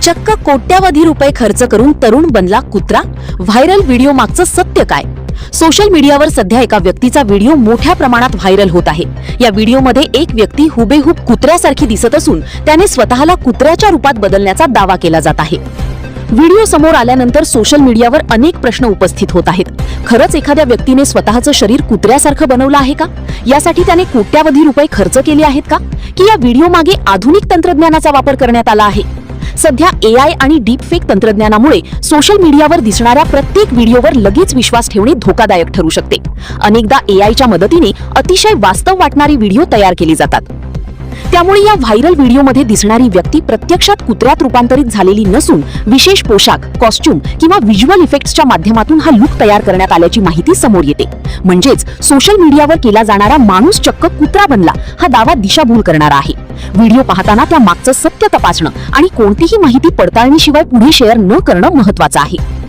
चक्क कोट्यावधी रुपये खर्च करून तरुण बनला कुत्रा. व्हायरल व्हिडिओ मागचं सत्य काय? सोशल मीडियावर सध्या एका व्यक्तीचा व्हिडिओ मोठ्या प्रमाणात व्हायरल होत आहे. या व्हिडिओमध्ये एक व्यक्ती हुबेहूब कुत्र्यासारखी दिसत असून त्याने स्वतःला कुत्र्याच्या रूपात बदलण्याचा दावा केला जात आहे. व्हिडिओ समोर आल्यानंतर सोशल मीडियावर अनेक प्रश्न उपस्थित होत आहेत. खरंच एखाद्या व्यक्तीने स्वतःचं शरीर कुत्र्यासारखं बनवलं आहे का? यासाठी त्याने कोट्यावधी रुपये खर्च केले आहेत का? की या व्हिडिओ मागे आधुनिक तंत्रज्ञानाचा वापर करण्यात आला आहे? सध्या AI आणि डीपफेक तंत्रज्ञानामुळे सोशल मीडियावर दिसणाऱ्या प्रत्येक व्हिडिओवर लगेच विश्वास ठेवणे धोकादायक ठरू शकते. अनेकदा AIच्या मदतीने अतिशय वास्तव वाटणारी व्हिडिओ तयार केली जातात. त्यामुळे या व्हायरल व्हिडिओमध्ये दिसणारी व्यक्ती प्रत्यक्षात कुत्र्यात रूपांतरित झालेली नसून विशेष पोशाख, कॉस्ट्यूम किंवा व्हिज्युअल इफेक्ट्सच्या माध्यमातून हा लुक तयार करण्यात आल्याची माहिती समोर येते. म्हणजेच सोशल मीडियावर केला जाणारा माणूस चक्क कुत्रा बनला हा दावा दिशाभूल करणारा आहे. व्हिडिओ पाहताना त्या मागचं सत्य तपासणं आणि कोणतीही माहिती पडताळणीशिवाय पुढे शेअर न करणं महत्त्वाचं आहे.